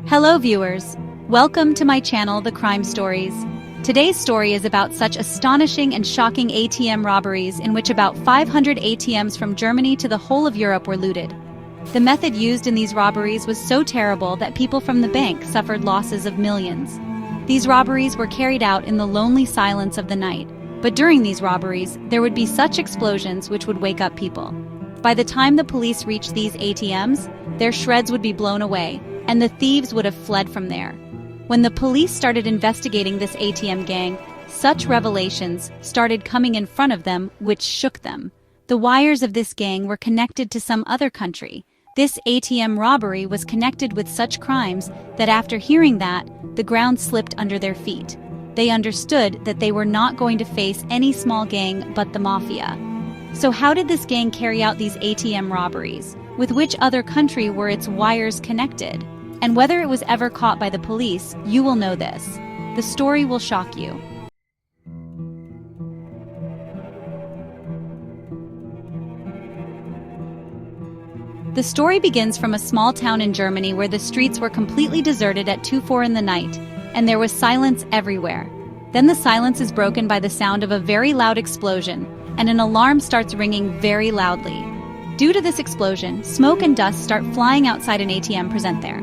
Hello viewers, welcome to my channel The Crime Stories. Today's story is about such astonishing and shocking ATM robberies in which about 500 ATMs from Germany to the whole of Europe were looted. The method used in these robberies was so terrible that people from the bank suffered losses of millions. These robberies were carried out in the lonely silence of the night, but during these robberies there would be such explosions which would wake up people. By the time the police reached these ATMs, their shreds would be blown away, and the thieves would have fled from there. When the police started investigating this ATM gang, such revelations started coming in front of them which shook them. The wires of this gang were connected to some other country. This ATM robbery was connected with such crimes that after hearing that, the ground slipped under their feet. They understood that they were not going to face any small gang but the Mafia. So how did this gang carry out these ATM robberies? With which other country were its wires connected? And whether it was ever caught by the police, you will know this. The story will shock you. The story begins from a small town in Germany where the streets were completely deserted at 2:04 in the night, and there was silence everywhere. Then the silence is broken by the sound of a very loud explosion, and an alarm starts ringing very loudly. Due to this explosion, smoke and dust start flying outside an ATM present there.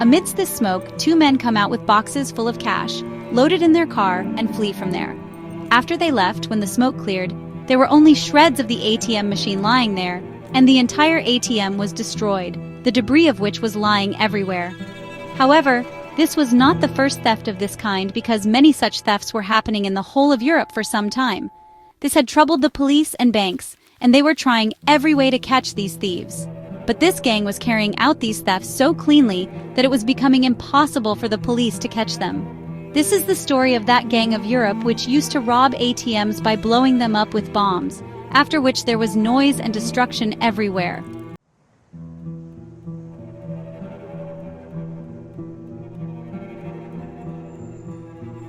Amidst this smoke, two men come out with boxes full of cash, loaded in their car, and flee from there. After they left, when the smoke cleared, there were only shreds of the ATM machine lying there, and the entire ATM was destroyed, the debris of which was lying everywhere. However, this was not the first theft of this kind because many such thefts were happening in the whole of Europe for some time. This had troubled the police and banks, and they were trying every way to catch these thieves. But this gang was carrying out these thefts so cleanly that it was becoming impossible for the police to catch them. This is the story of that gang of Europe which used to rob ATMs by blowing them up with bombs, after which there was noise and destruction everywhere.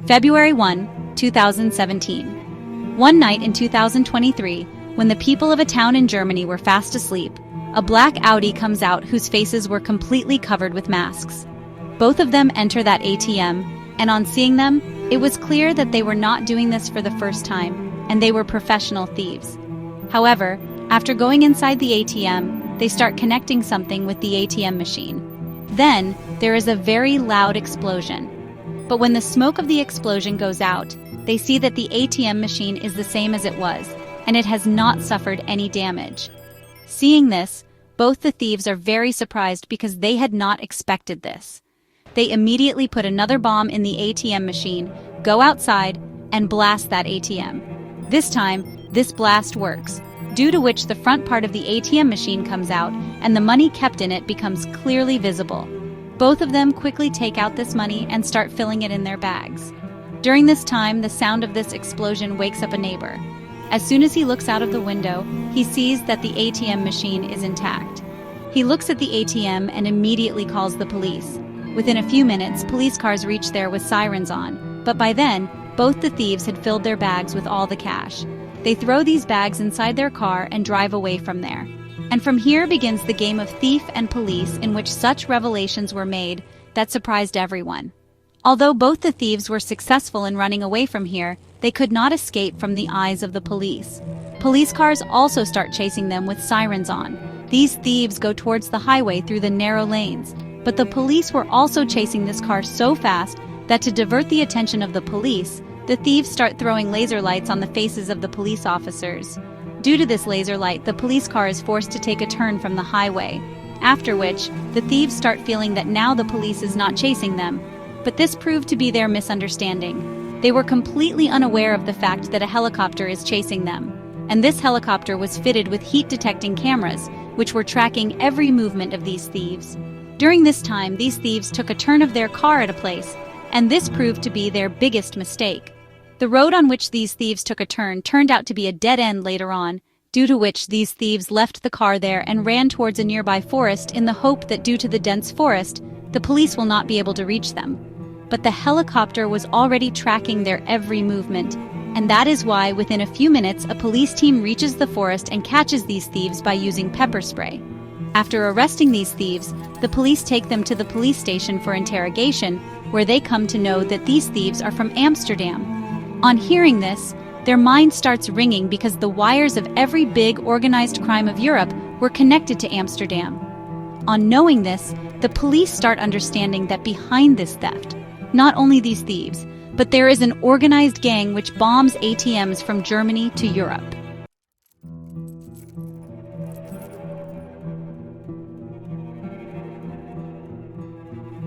February 1, 2017. One night in 2023, when the people of a town in Germany were fast asleep, a black Audi comes out whose faces were completely covered with masks. Both of them enter that ATM, and on seeing them, it was clear that they were not doing this for the first time, and they were professional thieves. However, after going inside the ATM, they start connecting something with the ATM machine. Then, there is a very loud explosion. But when the smoke of the explosion goes out, they see that the ATM machine is the same as it was, and it has not suffered any damage. Seeing this, both the thieves are very surprised because they had not expected this. They immediately put another bomb in the ATM machine, go outside, and blast that ATM. This time, this blast works, due to which the front part of the ATM machine comes out and the money kept in it becomes clearly visible. Both of them quickly take out this money and start filling it in their bags. During this time, the sound of this explosion wakes up a neighbor. As soon as he looks out of the window, he sees that the ATM machine is intact. He looks at the ATM and immediately calls the police. Within a few minutes, police cars reach there with sirens on, but by then, both the thieves had filled their bags with all the cash. They throw these bags inside their car and drive away from there. And from here begins the game of thief and police in which such revelations were made that surprised everyone. Although both the thieves were successful in running away from here, they could not escape from the eyes of the police. Police cars also start chasing them with sirens on. These thieves go towards the highway through the narrow lanes, but the police were also chasing this car so fast that to divert the attention of the police, the thieves start throwing laser lights on the faces of the police officers. Due to this laser light, the police car is forced to take a turn from the highway, after which, the thieves start feeling that now the police is not chasing them. But this proved to be their misunderstanding. They were completely unaware of the fact that a helicopter is chasing them, and this helicopter was fitted with heat-detecting cameras, which were tracking every movement of these thieves. During this time, these thieves took a turn of their car at a place, and this proved to be their biggest mistake. The road on which these thieves took a turn turned out to be a dead end later on, due to which these thieves left the car there and ran towards a nearby forest in the hope that due to the dense forest, the police will not be able to reach them. But the helicopter was already tracking their every movement, and that is why within a few minutes a police team reaches the forest and catches these thieves by using pepper spray. After arresting these thieves, the police take them to the police station for interrogation, where they come to know that these thieves are from Amsterdam. On hearing this, their mind starts ringing because the wires of every big organized crime of Europe were connected to Amsterdam. On knowing this, the police start understanding that behind this theft, not only these thieves, but there is an organized gang which bombs ATMs from Germany to Europe.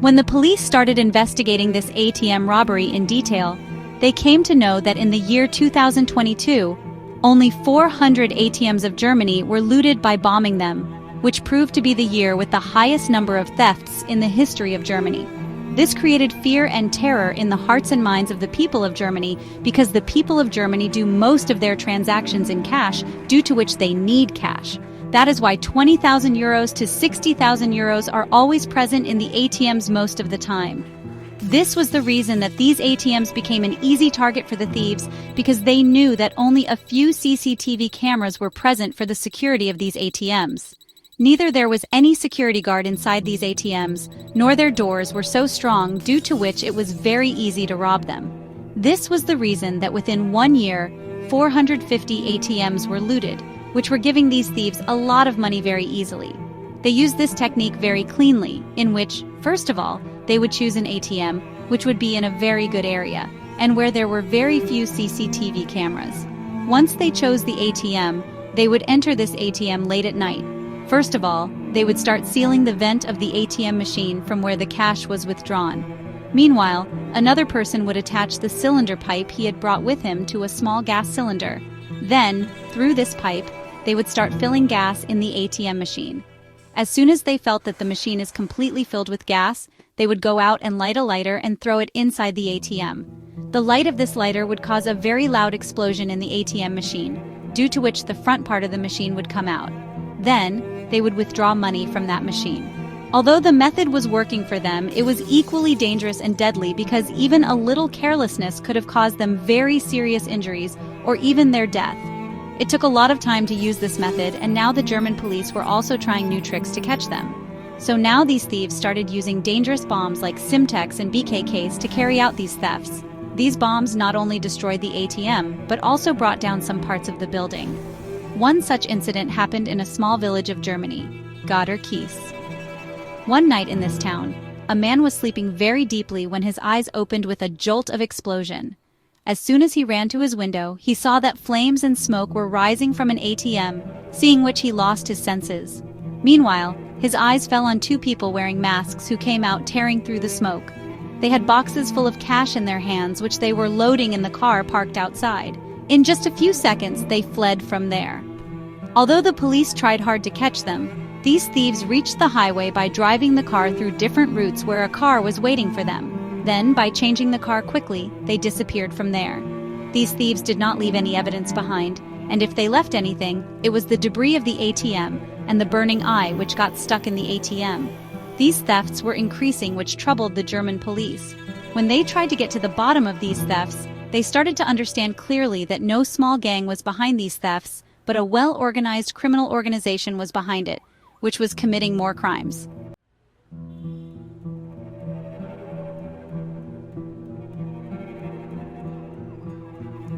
When the police started investigating this ATM robbery in detail, they came to know that in the year 2022, only 400 ATMs of Germany were looted by bombing them, which proved to be the year with the highest number of thefts in the history of Germany. This created fear and terror in the hearts and minds of the people of Germany because the people of Germany do most of their transactions in cash, due to which they need cash. That is why 20,000 euros to 60,000 euros are always present in the ATMs most of the time. This was the reason that these ATMs became an easy target for the thieves, because they knew that only a few CCTV cameras were present for the security of these ATMs. Neither there was any security guard inside these ATMs, nor their doors were so strong, due to which it was very easy to rob them. This was the reason that within 1 year, 450 ATMs were looted, which were giving these thieves a lot of money very easily. They used this technique very cleanly, in which, first of all, they would choose an ATM, which would be in a very good area, and where there were very few CCTV cameras. Once they chose the ATM, they would enter this ATM late at night. First of all, they would start sealing the vent of the ATM machine from where the cash was withdrawn. Meanwhile, another person would attach the cylinder pipe he had brought with him to a small gas cylinder. Then, through this pipe, they would start filling gas in the ATM machine. As soon as they felt that the machine is completely filled with gas, they would go out and light a lighter and throw it inside the ATM. The light of this lighter would cause a very loud explosion in the ATM machine, due to which the front part of the machine would come out. Then, they would withdraw money from that machine. Although the method was working for them, it was equally dangerous and deadly because even a little carelessness could have caused them very serious injuries or even their death. It took a lot of time to use this method, and now the German police were also trying new tricks to catch them. So now these thieves started using dangerous bombs like Simtex and BKKs to carry out these thefts. These bombs not only destroyed the ATM, but also brought down some parts of the building. One such incident happened in a small village of Germany, Kies. One night in this town, a man was sleeping very deeply when his eyes opened with a jolt of explosion. As soon as he ran to his window, he saw that flames and smoke were rising from an ATM, seeing which he lost his senses. Meanwhile, his eyes fell on two people wearing masks who came out tearing through the smoke. They had boxes full of cash in their hands, which they were loading in the car parked outside. In just a few seconds, they fled from there. Although the police tried hard to catch them, these thieves reached the highway by driving the car through different routes where a car was waiting for them. Then, by changing the car quickly, they disappeared from there. These thieves did not leave any evidence behind, and if they left anything, it was the debris of the ATM and the burning eye which got stuck in the ATM. These thefts were increasing, which troubled the German police. When they tried to get to the bottom of these thefts, they started to understand clearly that no small gang was behind these thefts, but a well-organized criminal organization was behind it, which was committing more crimes.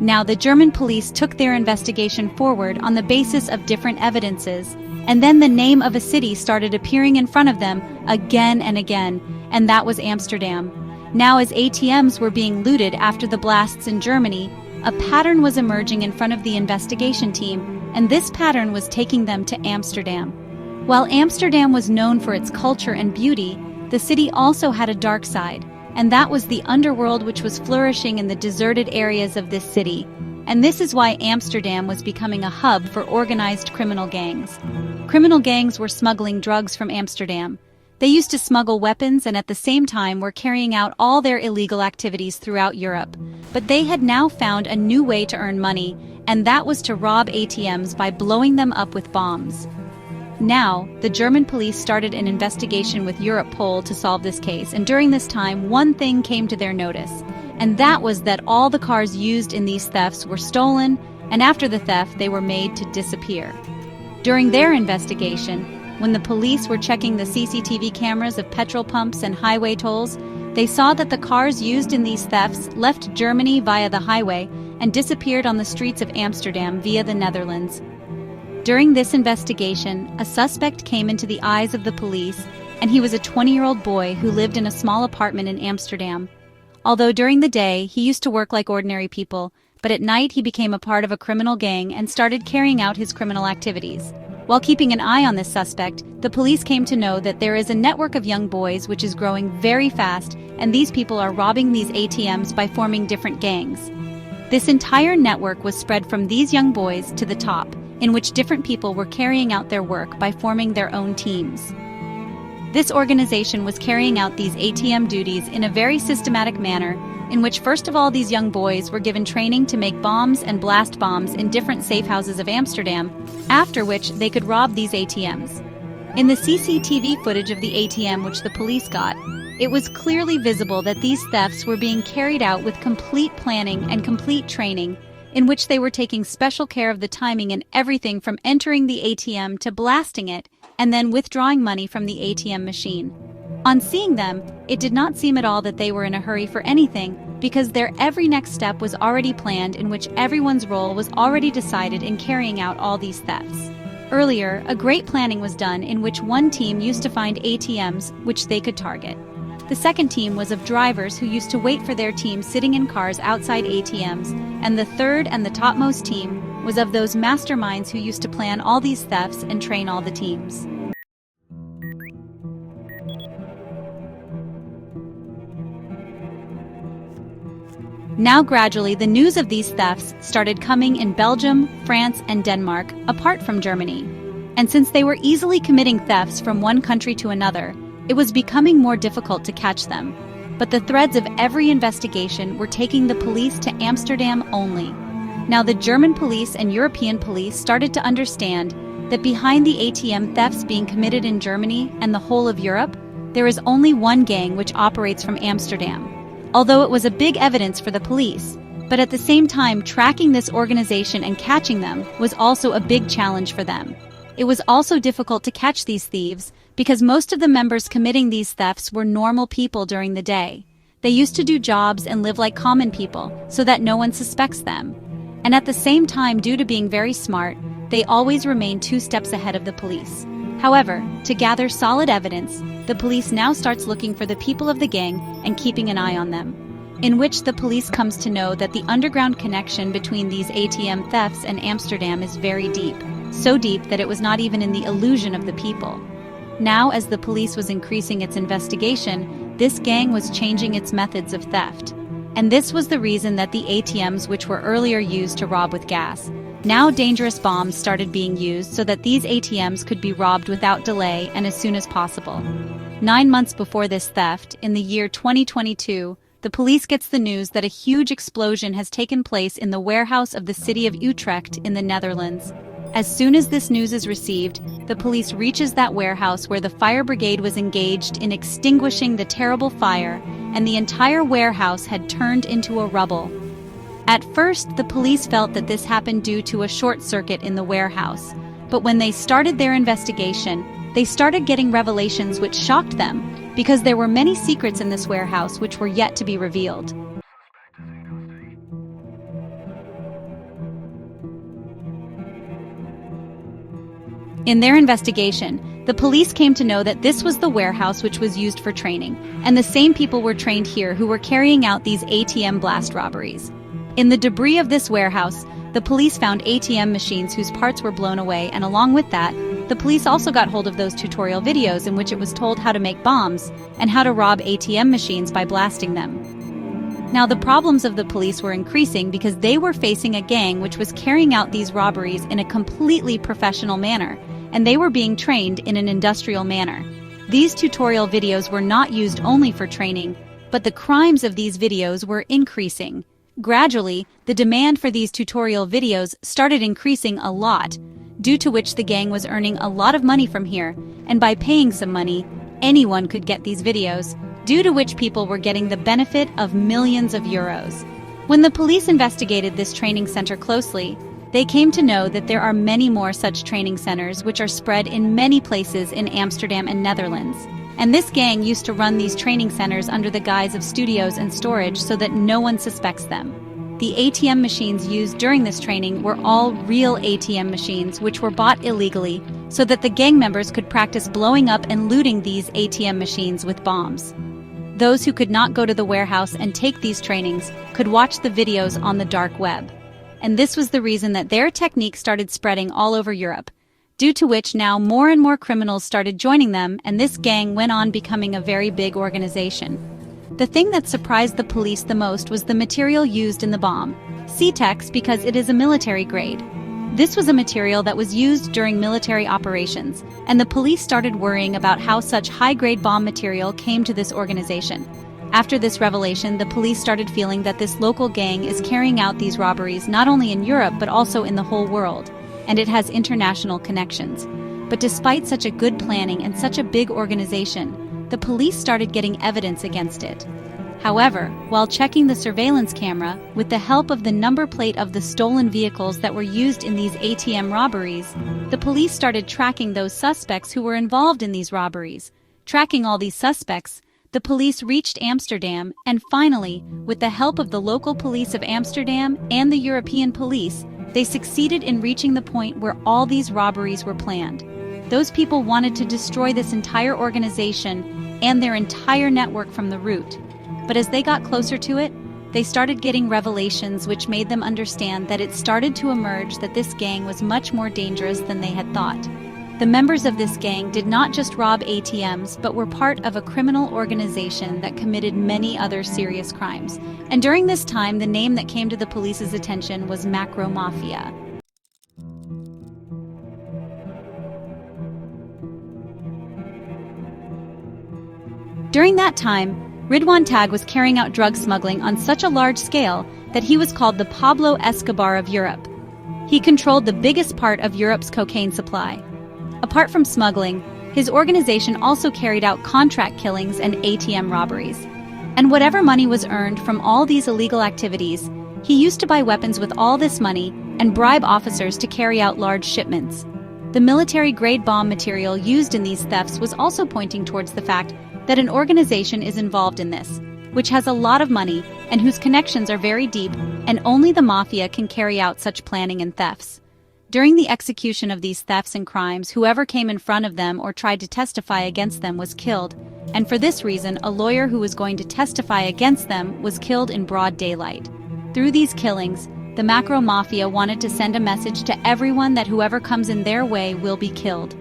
Now the German police took their investigation forward on the basis of different evidences, and then the name of a city started appearing in front of them again and again, and that was Amsterdam. Now, as ATMs were being looted after the blasts in Germany, a pattern was emerging in front of the investigation team, and this pattern was taking them to Amsterdam. While Amsterdam was known for its culture and beauty, the city also had a dark side, and that was the underworld, which was flourishing in the deserted areas of this city. And this is why Amsterdam was becoming a hub for organized criminal gangs. Criminal gangs were smuggling drugs from Amsterdam. They used to smuggle weapons and at the same time were carrying out all their illegal activities throughout Europe. But they had now found a new way to earn money, and that was to rob ATMs by blowing them up with bombs. Now, the German police started an investigation with Europol to solve this case, and during this time, one thing came to their notice, and that was that all the cars used in these thefts were stolen, and after the theft, they were made to disappear. During their investigation, when the police were checking the CCTV cameras of petrol pumps and highway tolls, they saw that the cars used in these thefts left Germany via the highway and disappeared on the streets of Amsterdam via the Netherlands. During this investigation, a suspect came into the eyes of the police, and he was a 20-year-old boy who lived in a small apartment in Amsterdam. Although during the day, he used to work like ordinary people, but at night he became a part of a criminal gang and started carrying out his criminal activities. While keeping an eye on this suspect, the police came to know that there is a network of young boys which is growing very fast, and these people are robbing these ATMs by forming different gangs. This entire network was spread from these young boys to the top, in which different people were carrying out their work by forming their own teams. This organization was carrying out these ATM duties in a very systematic manner, in which first of all these young boys were given training to make bombs and blast bombs in different safe houses of Amsterdam, after which they could rob these ATMs. In the CCTV footage of the ATM which the police got, it was clearly visible that these thefts were being carried out with complete planning and complete training, in which they were taking special care of the timing and everything from entering the ATM to blasting it, and then withdrawing money from the ATM machine. On seeing them, it did not seem at all that they were in a hurry for anything, because their every next step was already planned, in which everyone's role was already decided in carrying out all these thefts. Earlier, a great planning was done in which one team used to find ATMs which they could target. The second team was of drivers who used to wait for their team sitting in cars outside ATMs, and the third and the topmost team was of those masterminds who used to plan all these thefts and train all the teams. Now gradually the news of these thefts started coming in Belgium, France, and Denmark, apart from Germany. And since they were easily committing thefts from one country to another, it was becoming more difficult to catch them. But the threads of every investigation were taking the police to Amsterdam only. Now the German police and European police started to understand that behind the ATM thefts being committed in Germany and the whole of Europe, there is only one gang which operates from Amsterdam. Although it was a big evidence for the police, but at the same time tracking this organization and catching them was also a big challenge for them. It was also difficult to catch these thieves because most of the members committing these thefts were normal people during the day. They used to do jobs and live like common people so that no one suspects them. And at the same time, due to being very smart, they always remain 2 steps ahead of the police. However, to gather solid evidence, the police now starts looking for the people of the gang and keeping an eye on them, in which the police comes to know that the underground connection between these ATM thefts and Amsterdam is very deep, so deep that it was not even in the illusion of the people. Now, as the police was increasing its investigation, this gang was changing its methods of theft. And this was the reason that the ATMs which were earlier used to rob with gas, now dangerous bombs started being used so that these ATMs could be robbed without delay and as soon as possible. 9 months before this theft, in the year 2022, the police gets the news that a huge explosion has taken place in the warehouse of the city of Utrecht in the Netherlands. As soon as this news is received, the police reaches that warehouse where the fire brigade was engaged in extinguishing the terrible fire, and the entire warehouse had turned into a rubble. At first, the police felt that this happened due to a short circuit in the warehouse, but when they started their investigation, they started getting revelations which shocked them, because there were many secrets in this warehouse which were yet to be revealed. In their investigation, the police came to know that this was the warehouse which was used for training, and the same people were trained here who were carrying out these ATM blast robberies. In the debris of this warehouse, the police found ATM machines whose parts were blown away, and along with that, the police also got hold of those tutorial videos in which it was told how to make bombs and how to rob ATM machines by blasting them. Now, the problems of the police were increasing because they were facing a gang which was carrying out these robberies in a completely professional manner, and they were being trained in an industrial manner. These tutorial videos were not used only for training, but the crimes of these videos were increasing. Gradually, the demand for these tutorial videos started increasing a lot, due to which the gang was earning a lot of money from here, and by paying some money, anyone could get these videos, due to which people were getting the benefit of millions of euros. When the police investigated this training center closely, They came to know that there are many more such training centers which are spread in many places in Amsterdam and Netherlands. And this gang used to run these training centers under the guise of studios and storage so that no one suspects them. The ATM machines used during this training were all real ATM machines which were bought illegally so that the gang members could practice blowing up and looting these ATM machines with bombs. Those who could not go to the warehouse and take these trainings could watch the videos on the dark web. And this was the reason that their technique started spreading all over Europe, due to which now more and more criminals started joining them, and this gang went on becoming a very big organization. The thing that surprised the police the most was the material used in the bomb, C-Tex, because it is a military grade. This was a material that was used during military operations, and the police started worrying about how such high-grade bomb material came to this organization. After this revelation, the police started feeling that this local gang is carrying out these robberies not only in Europe but also in the whole world, and it has international connections. But despite such a good planning and such a big organization, the police started getting evidence against it. However, while checking the surveillance camera, with the help of the number plate of the stolen vehicles that were used in these ATM robberies, the police started tracking those suspects who were involved in these robberies. Tracking all these suspects, the police reached Amsterdam, and finally, with the help of the local police of Amsterdam and the European police, they succeeded in reaching the point where all these robberies were planned. Those people wanted to destroy this entire organization and their entire network from the root. But as they got closer to it, they started getting revelations which made them understand that it started to emerge that this gang was much more dangerous than they had thought. The members of this gang did not just rob ATMs, but were part of a criminal organization that committed many other serious crimes. And during this time, the name that came to the police's attention was Mafia. During that time, Ridwan Tag was carrying out drug smuggling on such a large scale that he was called the Pablo Escobar of Europe. He controlled the biggest part of Europe's cocaine supply. Apart from smuggling, his organization also carried out contract killings and ATM robberies. And whatever money was earned from all these illegal activities, he used to buy weapons with all this money and bribe officers to carry out large shipments. The military-grade bomb material used in these thefts was also pointing towards the fact that an organization is involved in this, which has a lot of money and whose connections are very deep, and only the Mafia can carry out such planning and thefts. During the execution of these thefts and crimes, whoever came in front of them or tried to testify against them was killed, and for this reason, a lawyer who was going to testify against them was killed in broad daylight. Through these killings, the Macro Mafia wanted to send a message to everyone that whoever comes in their way will be killed.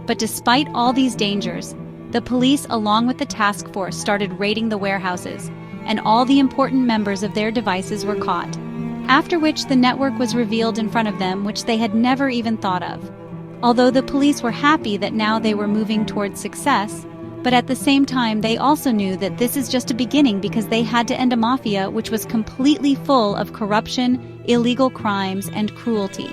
But despite all these dangers, the police, along with the task force, started raiding the warehouses, and all the important members of their devices were caught. After which the network was revealed in front of them, which they had never even thought of. Although the police were happy that now they were moving towards success, but at the same time they also knew that this is just a beginning because they had to end a mafia which was completely full of corruption, illegal crimes, and cruelty.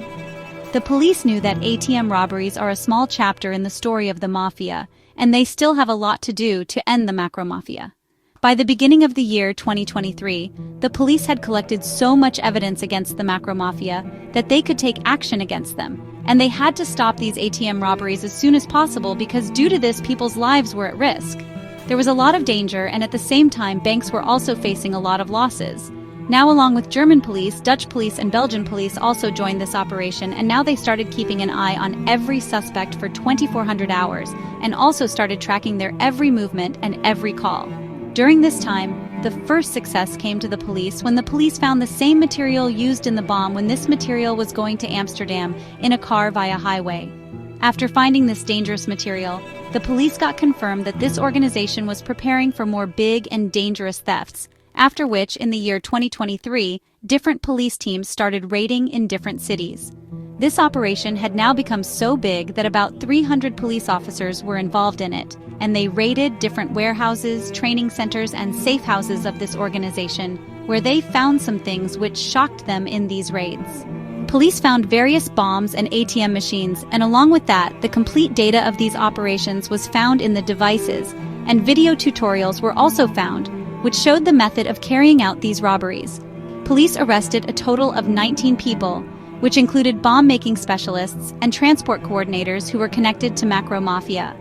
The police knew that ATM robberies are a small chapter in the story of the mafia, and they still have a lot to do to end the macro mafia. By the beginning of the year 2023, the police had collected so much evidence against the macro mafia that they could take action against them, and they had to stop these ATM robberies as soon as possible because due to this, people's lives were at risk. There was a lot of danger, and at the same time, banks were also facing a lot of losses. Now, along with German police, Dutch police, and Belgian police also joined this operation, and now they started keeping an eye on every suspect for 2,400 hours, and also started tracking their every movement and every call. During this time, the first success came to the police when the police found the same material used in the bomb when this material was going to Amsterdam in a car via highway. After finding this dangerous material, the police got confirmed that this organization was preparing for more big and dangerous thefts, after which, in the year 2023, different police teams started raiding in different cities. This operation had now become so big that about 300 police officers were involved in it, and they raided different warehouses, training centers, and safe houses of this organization, where they found some things which shocked them in these raids. Police found various bombs and ATM machines, and along with that, the complete data of these operations was found in the devices, and video tutorials were also found, which showed the method of carrying out these robberies. Police arrested a total of 19 people, which included bomb-making specialists and transport coordinators who were connected to macro mafia.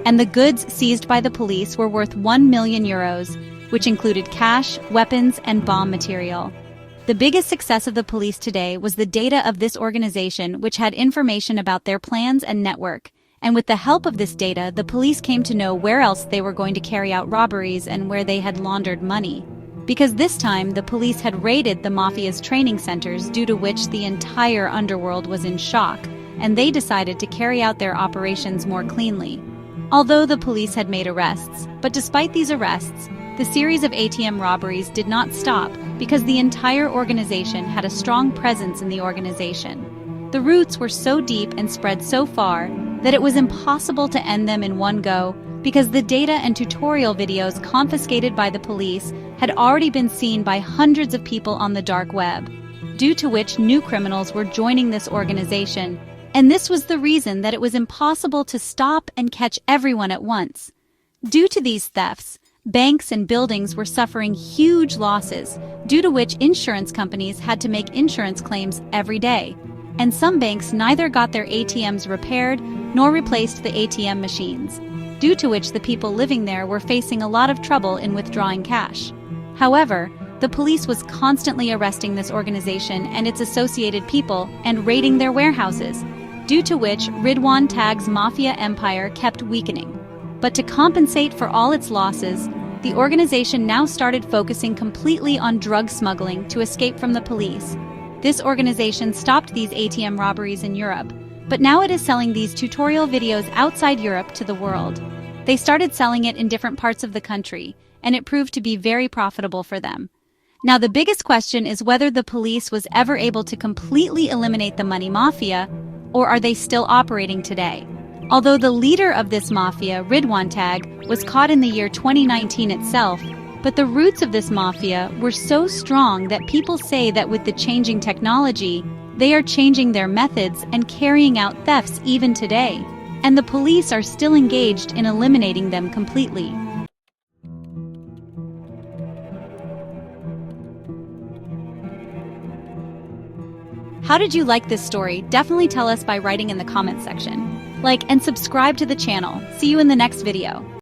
And the goods seized by the police were worth €1 million, which included cash, weapons, and bomb material. The biggest success of the police today was the data of this organization, which had information about their plans and network. And with the help of this data, the police came to know where else they were going to carry out robberies and where they had laundered money. Because this time, the police had raided the Mafia's training centers, due to which the entire underworld was in shock, and they decided to carry out their operations more cleanly. Although the police had made arrests, but despite these arrests, the series of ATM robberies did not stop because the entire organization had a strong presence in the organization. The roots were so deep and spread so far that it was impossible to end them in one go, because the data and tutorial videos confiscated by the police had already been seen by hundreds of people on the dark web, due to which new criminals were joining this organization. And this was the reason that it was impossible to stop and catch everyone at once. Due to these thefts, banks and buildings were suffering huge losses, due to which insurance companies had to make insurance claims every day. And some banks neither got their ATMs repaired nor replaced the ATM machines, due to which the people living there were facing a lot of trouble in withdrawing cash. However, the police was constantly arresting this organization and its associated people and raiding their warehouses, due to which Ridwan Tag's Mafia empire kept weakening. But to compensate for all its losses, the organization now started focusing completely on drug smuggling to escape from the police. This organization stopped these ATM robberies in Europe, but now it is selling these tutorial videos outside Europe to the world. They started selling it in different parts of the country, and it proved to be very profitable for them. Now the biggest question is whether the police was ever able to completely eliminate the money mafia, or are they still operating today? Although the leader of this mafia, Ridwan Tag, was caught in the year 2019 itself, but the roots of this mafia were so strong that people say that with the changing technology, they are changing their methods and carrying out thefts even today, and the police are still engaged in eliminating them completely. How did you like this story? Definitely tell us by writing in the comments section. Like and subscribe to the channel. See you in the next video.